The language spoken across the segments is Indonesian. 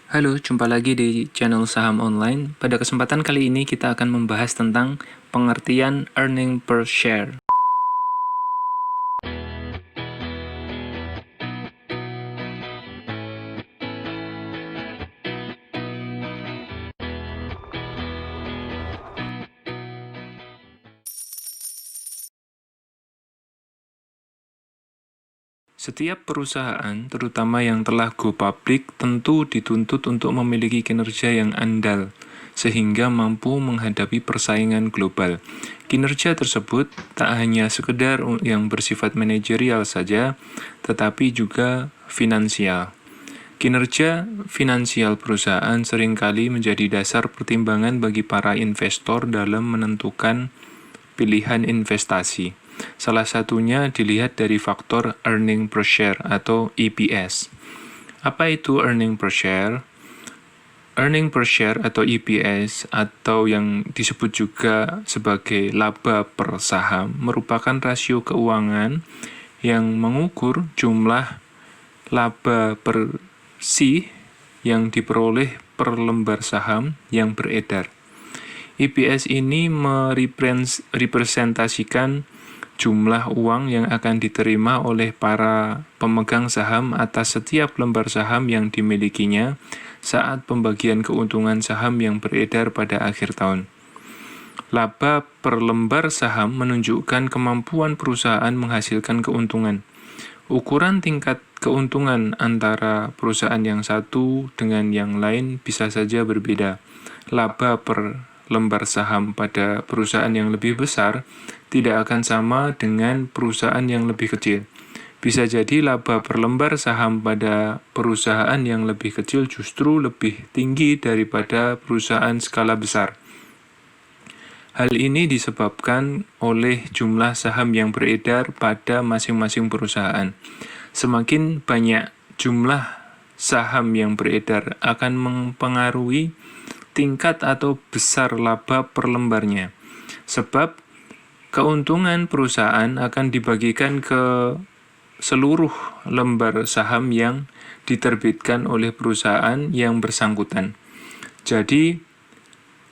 Halo, jumpa lagi di channel Saham Online. Pada kesempatan kali ini kita akan membahas tentang pengertian earning per share. Setiap perusahaan, terutama yang telah go public, tentu dituntut untuk memiliki kinerja yang andal, sehingga mampu menghadapi persaingan global. Kinerja tersebut tak hanya sekedar yang bersifat manajerial saja, tetapi juga finansial. Kinerja finansial perusahaan seringkali menjadi dasar pertimbangan bagi para investor dalam menentukan pilihan investasi. Salah satunya dilihat dari faktor earning per share atau EPS. Apa itu earning per share? Earning per share atau EPS atau yang disebut juga sebagai laba per saham merupakan rasio keuangan yang mengukur jumlah laba per C yang diperoleh per lembar saham yang beredar. EPS ini merepresentasikan jumlah uang yang akan diterima oleh para pemegang saham atas setiap lembar saham yang dimilikinya saat pembagian keuntungan saham yang beredar pada akhir tahun. Laba per lembar saham menunjukkan kemampuan perusahaan menghasilkan keuntungan. Ukuran tingkat keuntungan antara perusahaan yang satu dengan yang lain bisa saja berbeda. Laba per lembar saham pada perusahaan yang lebih besar tidak akan sama dengan perusahaan yang lebih kecil. Bisa jadi laba per lembar saham pada perusahaan yang lebih kecil justru lebih tinggi daripada perusahaan skala besar. Hal ini disebabkan oleh jumlah saham yang beredar pada masing-masing perusahaan. Semakin banyak jumlah saham yang beredar akan mempengaruhi tingkat atau besar laba per lembarnya. Sebab keuntungan perusahaan akan dibagikan ke seluruh lembar saham yang diterbitkan oleh perusahaan yang bersangkutan. Jadi,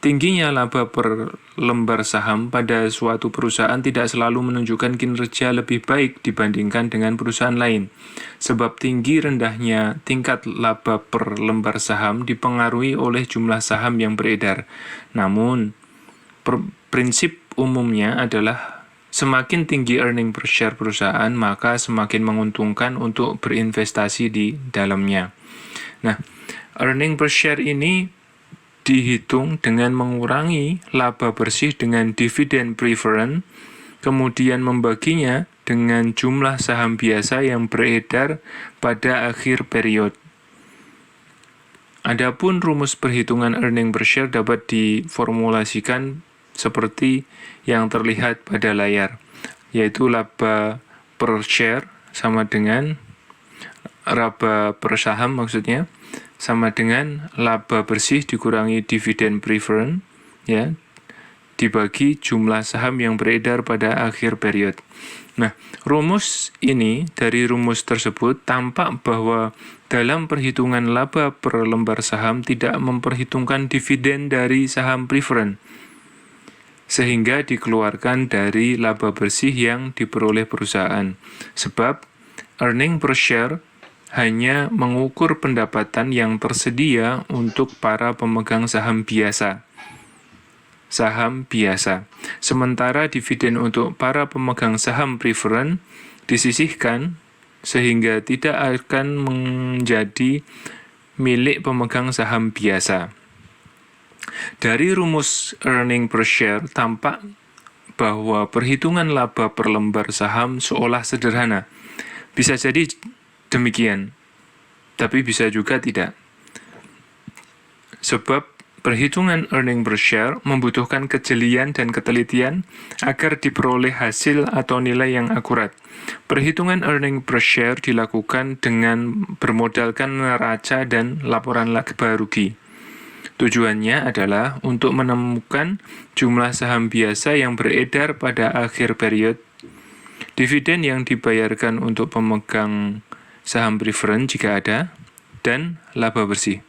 tingginya laba per lembar saham pada suatu perusahaan tidak selalu menunjukkan kinerja lebih baik dibandingkan dengan perusahaan lain. Sebab tinggi rendahnya tingkat laba per lembar saham dipengaruhi oleh jumlah saham yang beredar. Namun, prinsip umumnya adalah semakin tinggi earning per share perusahaan, maka semakin menguntungkan untuk berinvestasi di dalamnya. Nah, earning per share ini dihitung dengan mengurangi laba bersih dengan dividen preference, kemudian membaginya dengan jumlah saham biasa yang beredar pada akhir periode. Adapun rumus perhitungan earning per share dapat diformulasikan seperti yang terlihat pada layar, yaitu laba per share sama dengan laba per saham maksudnya, sama dengan laba bersih dikurangi dividen preference, ya, dibagi jumlah saham yang beredar pada akhir periode. Nah, dari rumus tersebut tampak bahwa dalam perhitungan laba per lembar saham tidak memperhitungkan dividen dari saham preference, sehingga dikeluarkan dari laba bersih yang diperoleh perusahaan. Sebab earning per share hanya mengukur pendapatan yang tersedia untuk para pemegang saham biasa. Sementara dividen untuk para pemegang saham preference disisihkan sehingga tidak akan menjadi milik pemegang saham biasa. Dari rumus earning per share tampak bahwa perhitungan laba per lembar saham seolah sederhana. Bisa jadi demikian, tapi bisa juga tidak. Sebab perhitungan earning per share membutuhkan kejelian dan ketelitian agar diperoleh hasil atau nilai yang akurat. Perhitungan earning per share dilakukan dengan bermodalkan neraca dan laporan laba rugi. Tujuannya adalah untuk menemukan jumlah saham biasa yang beredar pada akhir periode, dividen yang dibayarkan untuk pemegang saham preference jika ada, dan laba bersih.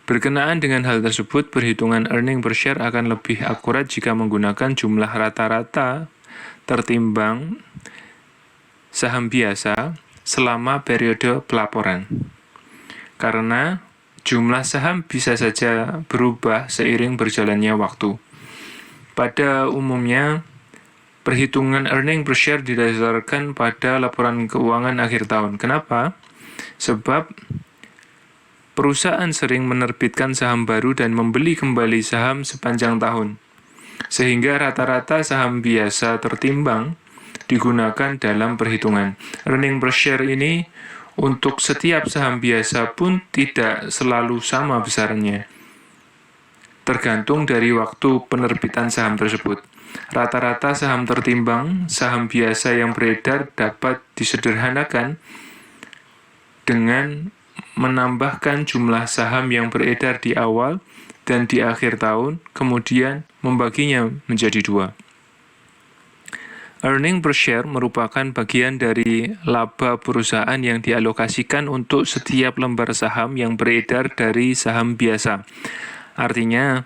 Berkenaan dengan hal tersebut, perhitungan earning per share akan lebih akurat jika menggunakan jumlah rata-rata tertimbang saham biasa selama periode pelaporan. Karena jumlah saham bisa saja berubah seiring berjalannya waktu. Pada umumnya, perhitungan earning per share didasarkan pada laporan keuangan akhir tahun. Kenapa? Sebab perusahaan sering menerbitkan saham baru dan membeli kembali saham sepanjang tahun, sehingga rata-rata saham biasa tertimbang digunakan dalam perhitungan. Earning per share ini untuk setiap saham biasa pun tidak selalu sama besarnya, tergantung dari waktu penerbitan saham tersebut. Rata-rata saham tertimbang, saham biasa yang beredar dapat disederhanakan dengan menambahkan jumlah saham yang beredar di awal dan di akhir tahun, kemudian membaginya menjadi 2. Earning per share merupakan bagian dari laba perusahaan yang dialokasikan untuk setiap lembar saham yang beredar dari saham biasa. Artinya,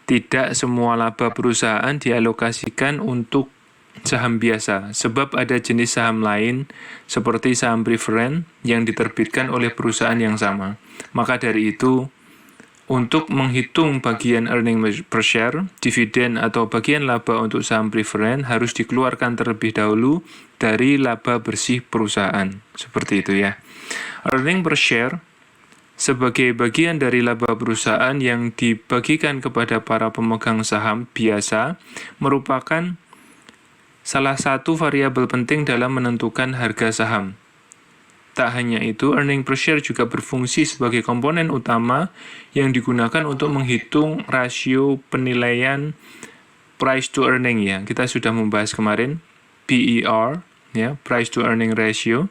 tidak semua laba perusahaan dialokasikan untuk saham biasa, sebab ada jenis saham lain seperti saham preferen yang diterbitkan oleh perusahaan yang sama. Maka dari itu, untuk menghitung bagian earning per share, dividen atau bagian laba untuk saham preferen harus dikeluarkan terlebih dahulu dari laba bersih perusahaan. Seperti itu ya. Earning per share sebagai bagian dari laba perusahaan yang dibagikan kepada para pemegang saham biasa merupakan salah satu variabel penting dalam menentukan harga saham. Tak hanya itu, earning per share juga berfungsi sebagai komponen utama yang digunakan untuk menghitung rasio penilaian price to earning ya. Kita sudah membahas kemarin PER ya, price to earning ratio.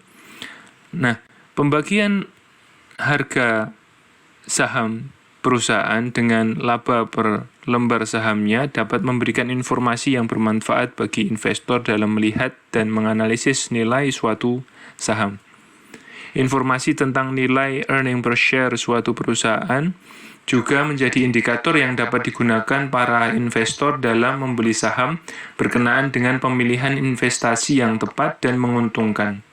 Nah, pembagian harga saham perusahaan dengan laba per lembar sahamnya dapat memberikan informasi yang bermanfaat bagi investor dalam melihat dan menganalisis nilai suatu saham. Informasi tentang nilai earning per share suatu perusahaan juga menjadi indikator yang dapat digunakan para investor dalam membeli saham berkenaan dengan pemilihan investasi yang tepat dan menguntungkan.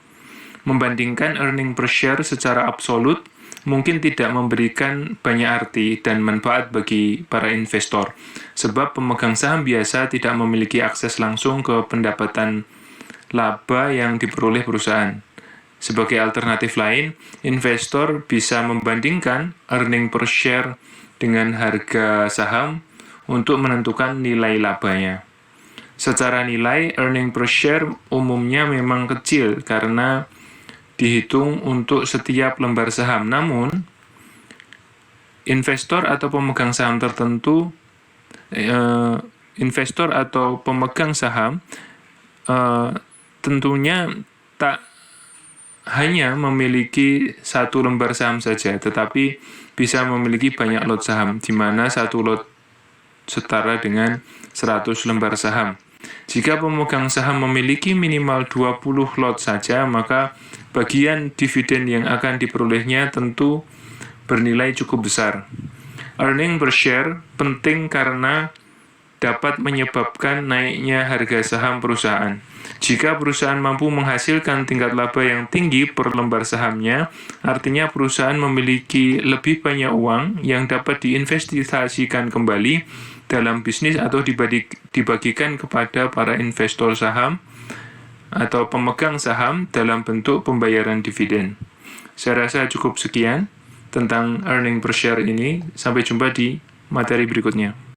Membandingkan earning per share secara absolut mungkin tidak memberikan banyak arti dan manfaat bagi para investor, sebab pemegang saham biasa tidak memiliki akses langsung ke pendapatan laba yang diperoleh perusahaan. Sebagai alternatif lain, investor bisa membandingkan earning per share dengan harga saham untuk menentukan nilai labanya. Secara nilai, earning per share umumnya memang kecil karena dihitung untuk setiap lembar saham. Namun, investor atau pemegang saham tertentu, tentunya tak hanya memiliki satu lembar saham saja, tetapi bisa memiliki banyak lot saham, di mana satu lot setara dengan 100 lembar saham. Jika pemegang saham memiliki minimal 20 lot saja, maka bagian dividen yang akan diperolehnya tentu bernilai cukup besar. Earning per share penting karena dapat menyebabkan naiknya harga saham perusahaan. Jika perusahaan mampu menghasilkan tingkat laba yang tinggi per lembar sahamnya, artinya perusahaan memiliki lebih banyak uang yang dapat diinvestasikan kembali dalam bisnis atau dibagikan kepada para investor saham atau pemegang saham dalam bentuk pembayaran dividen. Saya rasa cukup sekian tentang earning per share ini. Sampai jumpa di materi berikutnya.